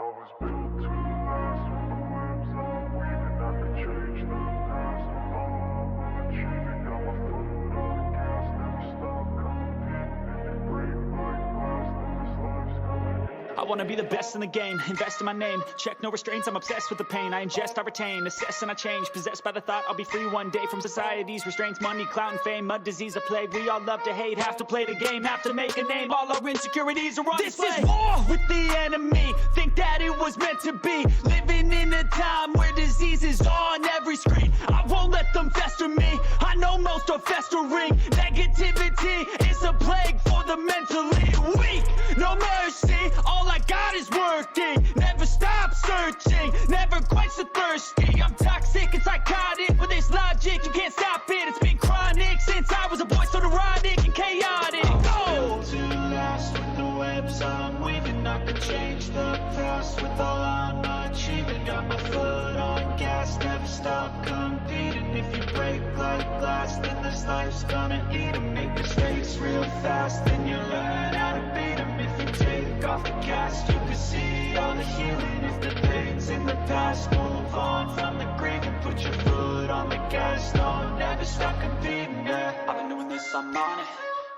was built to last with the webs I'm weaving. I could change the past with all I'm achieving. Got my foot on the gas, never stop competing. If you break my glass, then this life's gonna end. I wanna be the best in the game, invest in my name. Check no restraints, I'm obsessed with the pain. I ingest, I retain, assess and I change. Possessed by the thought I'll be free one day from society's restraints. Money, clout and fame, mud, disease, a plague. We all love to hate, have to play the game, have to make a name. All our insecurities are on display. This is war with the enemy, think that it was meant to be. Living in a time where disease is on every screen. I won't let them fester me, I know most are festering. Negativity is a plague for the mentally weak. No mercy, all I got is working. Never stop searching, never quench the thirsty. I'm toxic and psychotic, with this logic, you can't stop it. It's been chronic since I was a boy, so neurotic and chaotic. Go! To last with the webs I'm weaving. I could change the past with all I'm achieving. Got my foot on gas, never stop competing. If you break like glass, then this life's gonna eat 'em. Make mistakes real fast, then you learn how to beat 'em. If you take off the cast, you can see all the healing. If the pain's in the past, move on from the grave and put your foot on the gas. No, never stop competing, yeah. I've been doing this, I'm on it.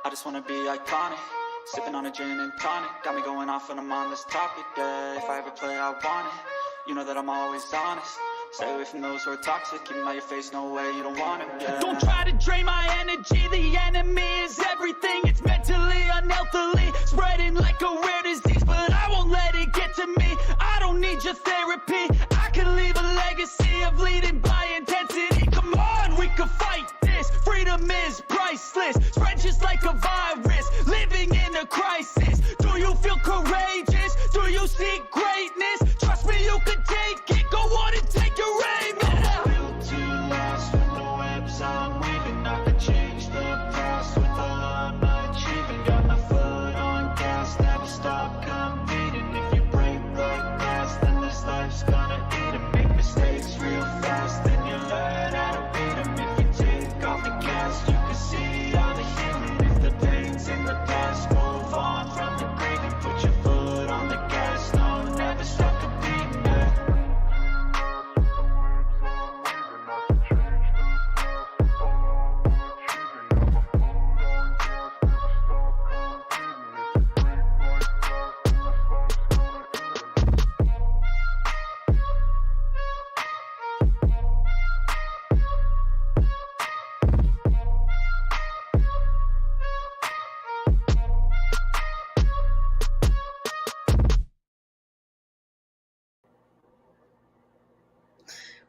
I just wanna be iconic. Sipping on a gin and tonic. Got me going off when I'm on this topic, yeah. If I ever play, I want it. You know that I'm always honest. Stay away from those who are toxic. Keep them out your face, no way, you don't want it, yeah. Don't try to drain my energy. The enemy is everything. It's mentally, unhealthily, spreading like a rare disease. But I won't let it get to me. I don't need your therapy. I can leave a legacy of leading by intensity. Come on, we can fight this. Freedom is priceless. Spread just like a virus. Living in a crisis. Do you feel courageous? Do you seek greatness? Trust me, you can take it. Go on and take your aim. Yeah. Built to last with the webs I'm weaving. I could change the past with all I'm achieving. Got my foot on gas, never stop competing. If you break like glass, then this life's gonna eat 'em. Make mistakes real fast, then you learn how to beat 'em. If you take off the gas, you can see all the healing. If the pain's in the past, move on from the grave and put your foot on the gas. No, never stop competing, yeah.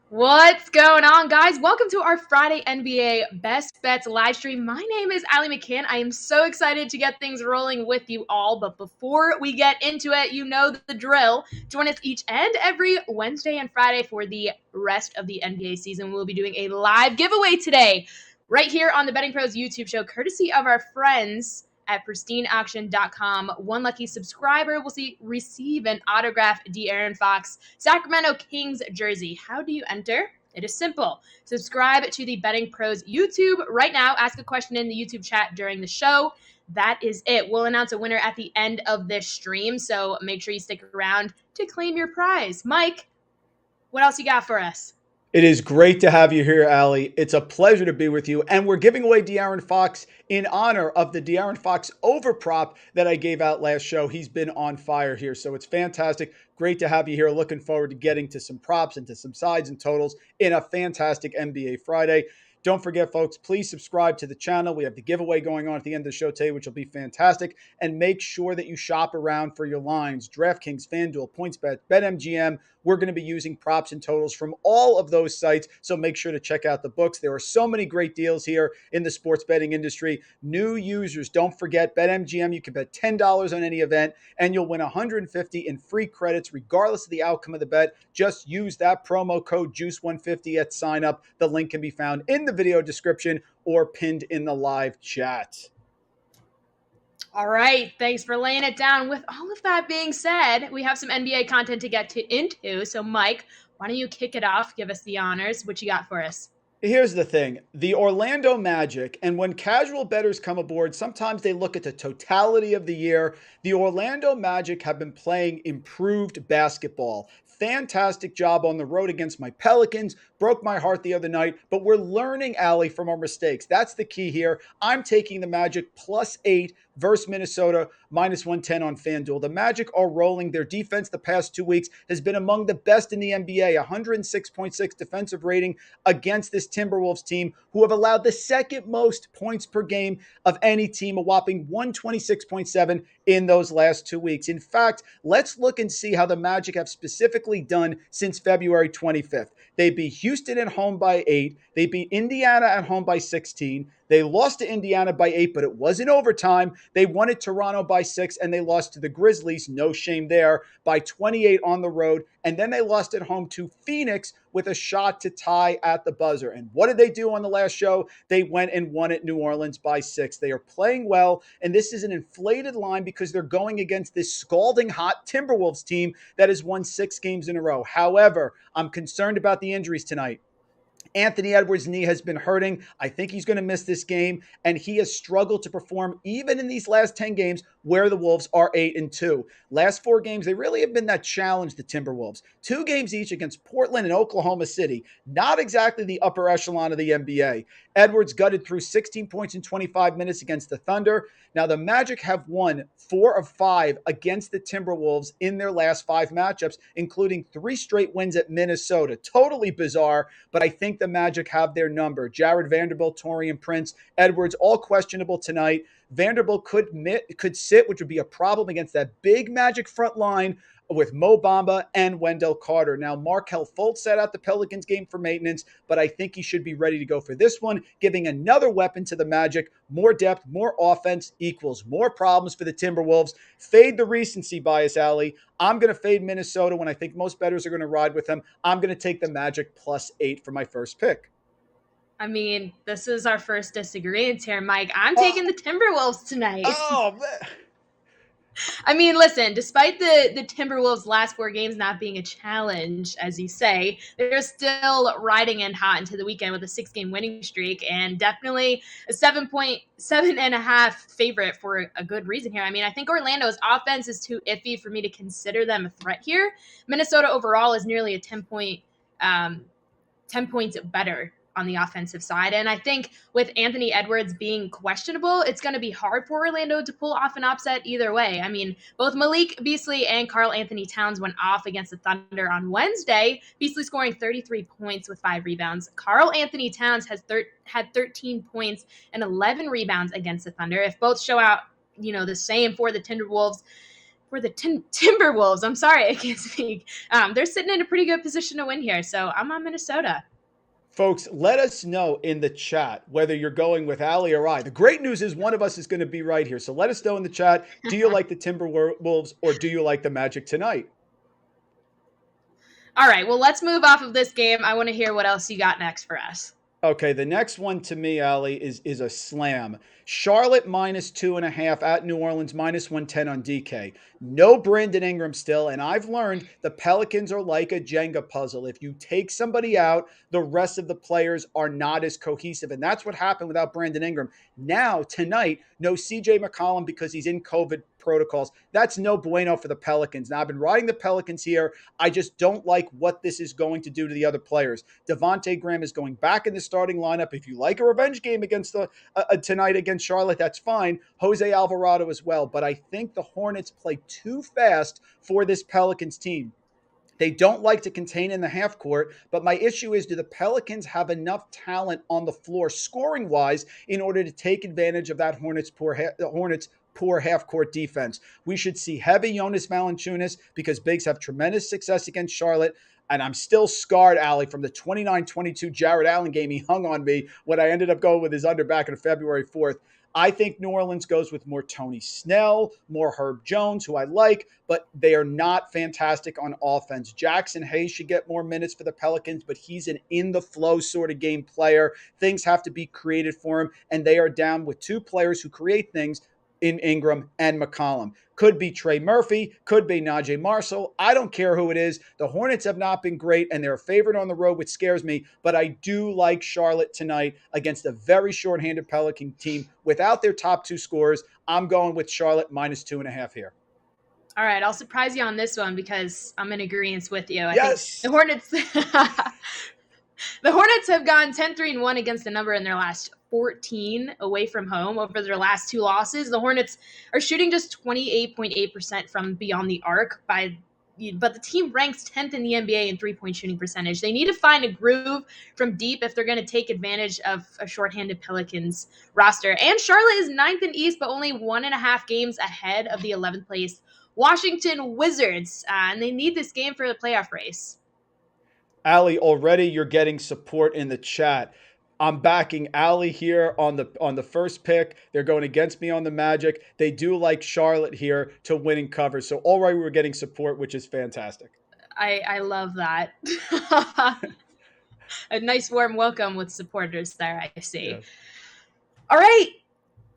What's going on, guys? Welcome to our Friday NBA Best Bets live stream. My name is Allie McCann. I am so excited to get things rolling with you all. But before we get into it, you know the drill. Join us each and every Wednesday and Friday for the rest of the NBA season. We'll be doing a live giveaway today, right here on the BettingPros YouTube show, courtesy of our friends at pristineauction.com. One lucky subscriber will receive an autographed De'Aaron Fox Sacramento Kings jersey. How do you enter? It is simple. Subscribe to the Betting Pros YouTube right now. Ask a question in the YouTube chat during the show. That is it. We'll announce a winner at the end of this stream, so make sure you stick around to claim your prize. Mike, what else you got for us? It is great to have you here, Allie. It's a pleasure to be with you. And we're giving away De'Aaron Fox in honor of the De'Aaron Fox over prop that I gave out last show. He's been on fire here. So it's fantastic. Great to have you here. Looking forward to getting to some props and to some sides and totals in a fantastic NBA Friday. Don't forget, folks, please subscribe to the channel. We have the giveaway going on at the end of the show today, which will be fantastic. And make sure that you shop around for your lines. DraftKings, FanDuel, PointsBet, BetMGM. We're going to be using props and totals from all of those sites, so make sure to check out the books. There are so many great deals here in the sports betting industry. New users, don't forget, BetMGM. You can bet $10 on any event, and you'll win $150 in free credits regardless of the outcome of the bet. Just use that promo code JUICE150 at sign up. The link can be found in the video description or pinned in the live chat. All right, thanks for laying it down. With all of that being said, we have some NBA content to get into. So, Mike, why don't you kick it off? Give us the honors. What you got for us? Here's the thing, the Orlando Magic, and when casual bettors come aboard, sometimes they look at the totality of the year. The Orlando Magic have been playing improved basketball. Fantastic job on the road against my Pelicans. Broke my heart the other night, but we're learning, Allie, from our mistakes. That's the key here. I'm taking the Magic +8 versus Minnesota -110 on FanDuel. The Magic are rolling. Their defense the past 2 weeks has been among the best in the NBA, 106.6 defensive rating against this Timberwolves team, who have allowed the second most points per game of any team, a whopping 126.7 in those last 2 weeks. In fact, let's look and see how the Magic have specifically done since February 25th. They beat Houston at home by 8. They beat Indiana at home by 16. They lost to Indiana by 8, but it wasn't overtime. They won at Toronto by 6, and they lost to the Grizzlies, no shame there, by 28 on the road. And then they lost at home to Phoenix with a shot to tie at the buzzer. And what did they do on the last show? They went and won at New Orleans by 6. They are playing well, and this is an inflated line because they're going against this scalding hot Timberwolves team that has won 6 games in a row. However, I'm concerned about the injuries tonight. Anthony Edwards' knee has been hurting. I think he's going to miss this game, and he has struggled to perform even in these last 10 games where the Wolves are 8-2. Last 4 games, they really have been that challenge, the Timberwolves. 2 games each against Portland and Oklahoma City. Not exactly the upper echelon of the NBA. Edwards gutted through 16 points in 25 minutes against the Thunder. Now, the Magic have won 4 of 5 against the Timberwolves in their last 5 matchups, including 3 straight wins at Minnesota. Totally bizarre, but I think the Magic have their number. Jared Vanderbilt, Taurean Prince, Edwards, all questionable tonight. Vanderbilt could sit, which would be a problem against that big Magic front line with Mo Bamba and Wendell Carter. Now, Markelle Fultz sat out the Pelicans game for maintenance, but I think he should be ready to go for this one, giving another weapon to the Magic. More depth, more offense equals more problems for the Timberwolves. Fade the recency bias, Allie. I'm going to fade Minnesota when I think most bettors are going to ride with them. I'm going to take the Magic +8 for my first pick. I mean, this is our first disagreement here, Mike. I'm taking the Timberwolves tonight. Oh, man. I mean, listen, despite the Timberwolves' last 4 games not being a challenge, as you say, they're still riding in hot into the weekend with a 6-game winning streak and definitely a 7.5 favorite for a good reason here. I mean, I think Orlando's offense is too iffy for me to consider them a threat here. Minnesota overall is nearly a 10 points better on the offensive side. And I think with Anthony Edwards being questionable, it's going to be hard for Orlando to pull off an upset either way. I mean, both Malik Beasley and Karl Anthony Towns went off against the Thunder on Wednesday, Beasley scoring 33 points with 5 rebounds. Karl Anthony Towns has had 13 points and 11 rebounds against the Thunder. If both show out, the same for the Timberwolves, I'm sorry, I can't speak. They're sitting in a pretty good position to win here. So I'm on Minnesota. Folks, let us know in the chat whether you're going with Allie or I. The great news is one of us is going to be right here. So let us know in the chat. Do you like the Timberwolves or do you like the Magic tonight? All right, well, let's move off of this game. I want to hear what else you got next for us. Okay, the next one to me, Allie, is a slam. Charlotte -2.5 at New Orleans -110 on DK. No Brandon Ingram still, and I've learned the Pelicans are like a Jenga puzzle. If you take somebody out, the rest of the players are not as cohesive, and that's what happened without Brandon Ingram. Now, tonight, no CJ McCollum because he's in COVID protocols. That's no bueno for the Pelicans. Now, I've been riding the Pelicans here. I just don't like what this is going to do to the other players. Devontae Graham is going back in the starting lineup. If you like a revenge game against tonight against Charlotte, that's fine. Jose Alvarado as well. But I think the Hornets play too fast for this Pelicans team. They don't like to contain in the half court, but my issue is, do the Pelicans have enough talent on the floor scoring-wise in order to take advantage of that Hornets poor half-court defense? We should see heavy Jonas Valanciunas because bigs have tremendous success against Charlotte. And I'm still scarred, Allie, from the 29-22 Jared Allen game he hung on me when I ended up going with his under back on February 4th. I think New Orleans goes with more Tony Snell, more Herb Jones, who I like, but they are not fantastic on offense. Jackson Hayes should get more minutes for the Pelicans, but he's an in-the-flow sort of game player. Things have to be created for him, and they are down with 2 players who create things, in Ingram and McCollum. Could be Trey Murphy, could be Najee Marshall. I don't care who it is. The Hornets have not been great, and they're a favorite on the road, which scares me. But I do like Charlotte tonight against a very shorthanded Pelican team without their top two scorers. I'm going with Charlotte -2.5 here. All right, I'll surprise you on this one because I'm in agreement with you. I think Yes. the Hornets the Hornets have gone 10-3-1 against the number in their last 14 away from home over their last two losses. The Hornets are shooting just 28.8% from beyond the arc but the team ranks 10th in the NBA in three-point shooting percentage. They need to find a groove from deep if they're going to take advantage of a shorthanded Pelicans roster. And Charlotte is 9th in East, but only 1.5 games ahead of the 11th place Washington Wizards. And they need this game for the playoff race. Allie, already you're getting support in the chat. I'm backing Allie here on the first pick. They're going against me on the Magic. They do like Charlotte here to winning cover. So already we're getting support, which is fantastic. I love that. A nice warm welcome with supporters there, I see. Yes. All right.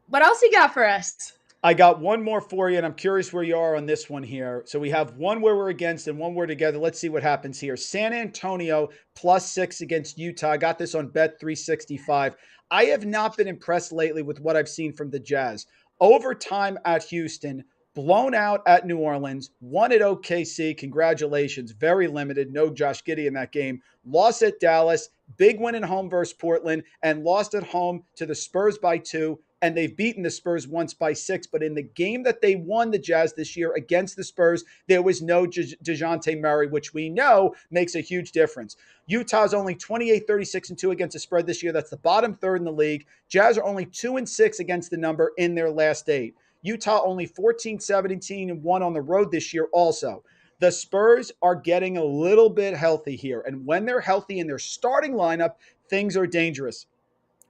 What else you got for us? I got one more for you, and I'm curious where you are on this one here. So we have one where we're against and one we're together. Let's see what happens here. San Antonio +6 against Utah. I got this on Bet365. I have not been impressed lately with what I've seen from the Jazz. Overtime at Houston, blown out at New Orleans, won at OKC. Congratulations. Very limited. No Josh Giddey in that game. Lost at Dallas, big win at home versus Portland, and lost at home to the Spurs by 2. And they've beaten the Spurs once by 6. But in the game that they won the Jazz this year against the Spurs, there was no DeJounte Murray, which we know makes a huge difference. Utah's only 28-36-2 against the spread this year. That's the bottom third in the league. Jazz are only 2-6 against the number in their last 8. Utah only 14-17-1 on the road this year also. The Spurs are getting a little bit healthy here. And when they're healthy in their starting lineup, things are dangerous.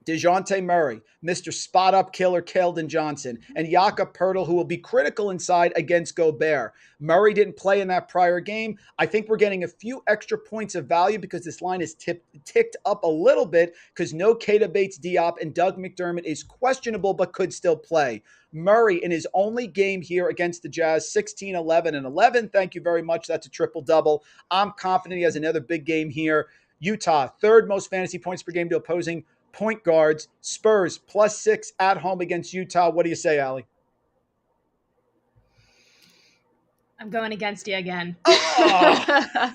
DeJounte Murray, Mr. Spot-Up Killer Keldon Johnson, and Jakob Poeltl, who will be critical inside against Gobert. Murray didn't play in that prior game. I think we're getting a few extra points of value because this line is ticked up a little bit because no Keita Bates-Diop and Doug McDermott is questionable but could still play. Murray, in his only game here against the Jazz, 16, 11, and 11. Thank you very much. That's a triple-double. I'm confident he has another big game here. Utah, third most fantasy points per game to opposing point guards. Spurs +6 at home against Utah. What do you say, Allie? I'm going against you again. Oh.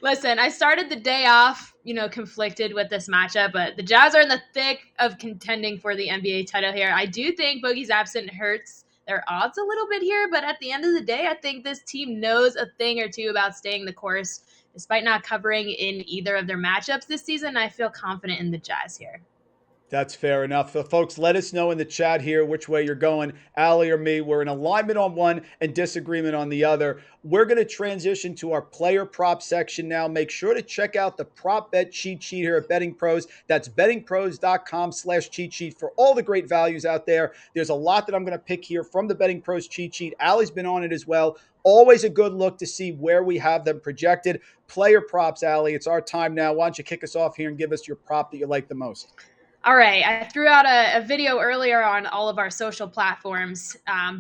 Listen, I started the day off, conflicted with this matchup, but the Jazz are in the thick of contending for the NBA title here. I do think Boogie's absence hurts their odds a little bit here, but at the end of the day, I think this team knows a thing or two about staying the course. Despite not covering in either of their matchups this season, I feel confident in the Jazz here. That's fair enough. So folks, let us know in the chat here which way you're going, Allie or me. We're in alignment on one and disagreement on the other. We're going to transition to our player prop section now. Make sure to check out the prop bet cheat sheet here at BettingPros. That's bettingpros.com/cheat sheet for all the great values out there. There's a lot that I'm going to pick here from the BettingPros cheat sheet. Allie's been on it as well. Always a good look to see where we have them projected. Player props, Allie. It's our time now. Why don't you kick us off here and give us your prop that you like the most? All right, I threw out a video earlier on all of our social platforms,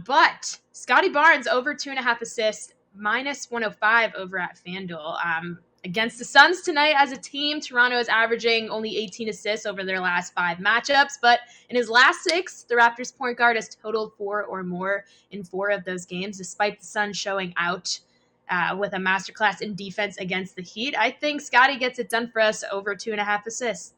but Scotty Barnes over 2.5 assists, -105 over at FanDuel. Against the Suns tonight as a team, Toronto is averaging only 18 assists over their last 5 matchups, but in his last 6, the Raptors point guard has totaled 4 or more in 4 of those games, despite the Suns showing out with a masterclass in defense against the Heat. I think Scotty gets it done for us over 2.5 assists.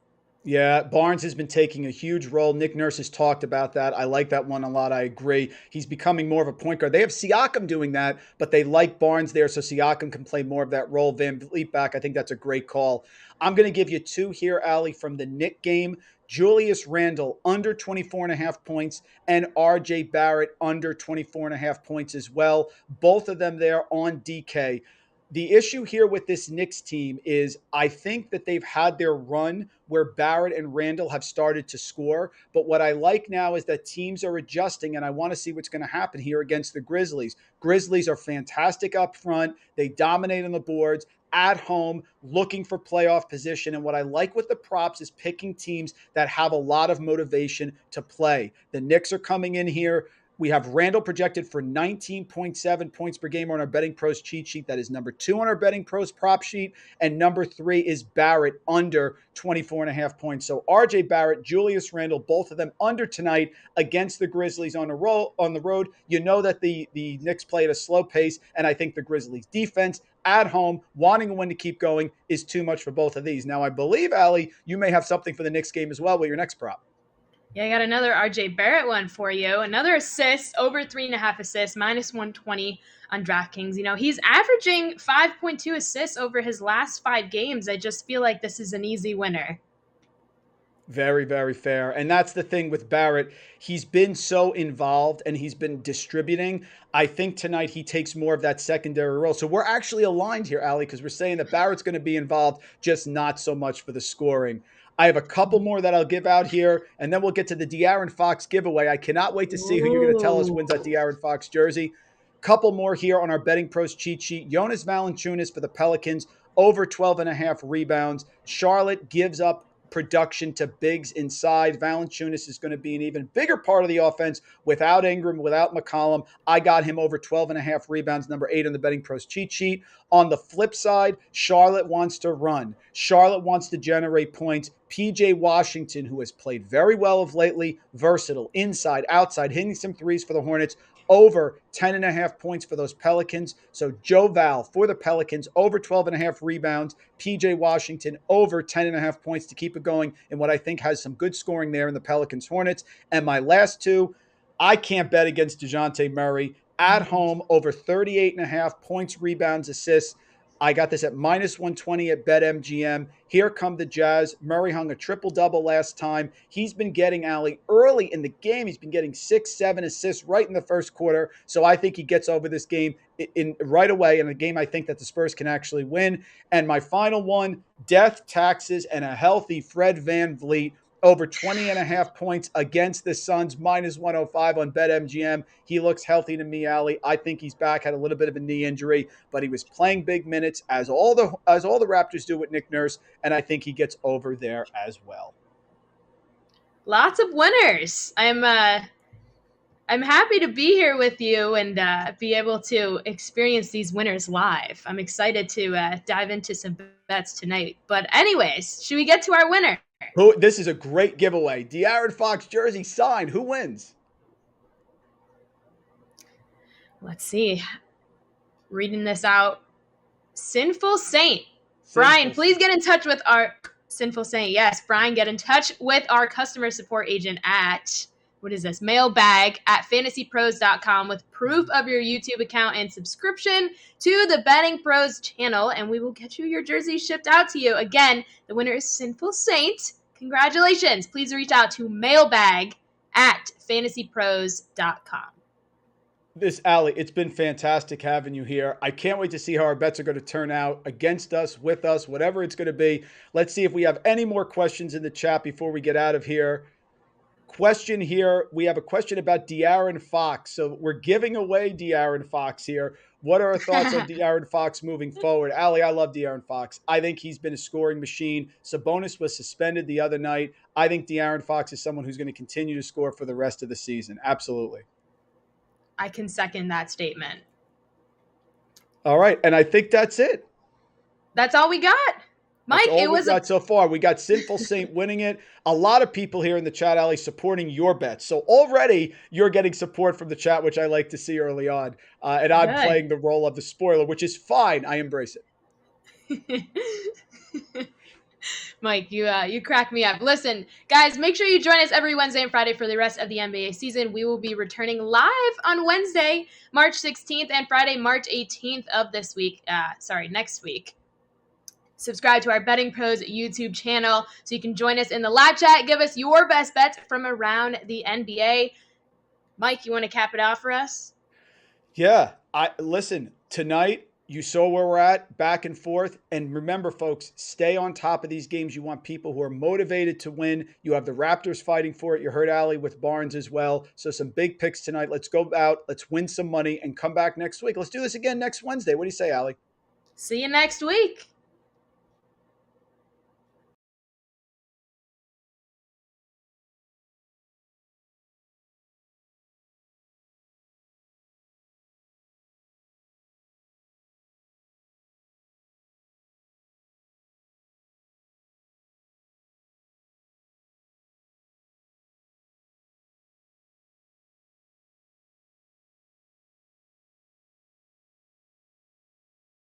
Yeah, Barnes has been taking a huge role. Nick Nurse has talked about that. I like that one a lot. I agree. He's becoming more of a point guard. They have Siakam doing that, but they like Barnes there, so Siakam can play more of that role. Van Vliet back, I think that's a great call. I'm going to give you 2 here, Allie, from the Knick game. Julius Randle under 24.5 points and RJ Barrett under 24.5 points as well. Both of them there on DK. The issue here with this Knicks team is I think that they've had their run where Barrett and Randall have started to score. But what I like now is that teams are adjusting, and I want to see what's going to happen here against the Grizzlies. Grizzlies are fantastic up front. They dominate on the boards. at home, looking for playoff position. And what I like with the props is picking teams that have a lot of motivation to play. The Knicks are coming in here. We have Randall projected for 19.7 points per game on our Betting Pros cheat sheet. That is number 2 on our Betting Pros prop sheet. And number 3 is Barrett under 24.5 points. So RJ Barrett, Julius Randle, both of them under tonight against the Grizzlies on the road. You know that the Knicks play at a slow pace, and I think the Grizzlies defense at home, wanting a win to keep going, is too much for both of these. Now, I believe, Allie, you may have something for the Knicks game as well with your next prop. Yeah, I got another RJ Barrett one for you. Another assist, over 3.5 assists, minus 120 on DraftKings. You know, he's averaging 5.2 assists over his last 5 games. I just feel like this is an easy winner. Very, very fair. And that's the thing with Barrett. He's been so involved and he's been distributing. I think tonight he takes more of that secondary role. So we're actually aligned here, Allie, because we're saying that Barrett's going to be involved, just not so much for the scoring. I have a couple more that I'll give out here, and then we'll get to the De'Aaron Fox giveaway. I cannot wait to see who you're going to tell us wins that De'Aaron Fox jersey. Couple more here on our Betting Pros cheat sheet. Jonas Valanciunas for the Pelicans, over 12.5 rebounds. Charlotte gives up production to bigs inside. Valanciunas is going to be an even bigger part of the offense without Ingram, without McCollum. I got him over 12.5 rebounds, number 8 on the Betting Pros cheat sheet. On the flip side, Charlotte wants to run. Charlotte wants to generate points. PJ Washington, who has played very well of lately, versatile, inside, outside, hitting some threes for the Hornets, over 10.5 points for those Pelicans. So Joe Val for the Pelicans, over 12.5 rebounds. PJ Washington, over 10.5 points to keep it going in what I think has some good scoring there in the Pelicans Hornets. And my last two, I can't bet against DeJounte Murray. At home, over 38.5 points, rebounds, assists. I got this at minus 120 at BetMGM. Here come the Jazz. Murray hung a triple-double last time. He's been getting, Allie, early in the game. He's been getting 6-7 assists right in the first quarter. So I think he gets over this game in right away, in a game I think that the Spurs can actually win. And my final one, death, taxes, and a healthy Fred VanVleet, over 20.5 points against the Suns, minus 105 on BetMGM. He looks healthy to me, Allie. I think he's back, had a little bit of a knee injury, but he was playing big minutes, as all the Raptors do with Nick Nurse, and I think he gets over there as well. Lots of winners. I'm happy to be here with you and be able to experience these winners live. I'm excited to dive into some bets tonight. But anyways, should we get to our winner? This is a great giveaway. De'Aaron Fox jersey signed. Who wins? Let's see. Reading this out. Sinful Saint. Brian, please get in touch with our Sinful Saint. Yes, Brian, get in touch with our customer support agent at, what is this? Mailbag at fantasypros.com with proof of your YouTube account and subscription to the Betting Pros channel, and we will get you your jersey shipped out to you. Again, the winner is Sinful Saint. Congratulations. Please reach out to mailbag at fantasypros.com. This, Allie, it's been fantastic having you here. I can't wait to see how our bets are going to turn out against us, with us, whatever it's going to be. Let's see if we have any more questions in the chat before we get out of here. Question here. We have a question about De'Aaron Fox. So we're giving away De'Aaron Fox here. What are our thoughts on De'Aaron Fox moving forward? Allie, I love De'Aaron Fox. I think he's been a scoring machine. Sabonis was suspended the other night. I think De'Aaron Fox is someone who's going to continue to score for the rest of the season. Absolutely. I can second that statement. All right. And I think that's it. That's all we got. Mike, it was so far. We got Sinful Saint winning it. A lot of people here in the chat, Allie, supporting your bets. So already you're getting support from the chat, which I like to see early on. And I'm playing the role of the spoiler, which is fine. I embrace it. Mike, you crack me up. Listen, guys, make sure you join us every Wednesday and Friday for the rest of the NBA season. We will be returning live on Wednesday, March 16th, and Friday, March 18th of next week. Subscribe to our Betting Pros YouTube channel so you can join us in the live chat. Give us your best bets from around the NBA. Mike, you want to cap it off for us? Yeah. Listen, tonight, you saw where we're at, back and forth. And remember, folks, stay on top of these games. You want people who are motivated to win. You have the Raptors fighting for it. You heard Allie with Barnes as well. So some big picks tonight. Let's go out. Let's win some money and come back next week. Let's do this again next Wednesday. What do you say, Allie? See you next week.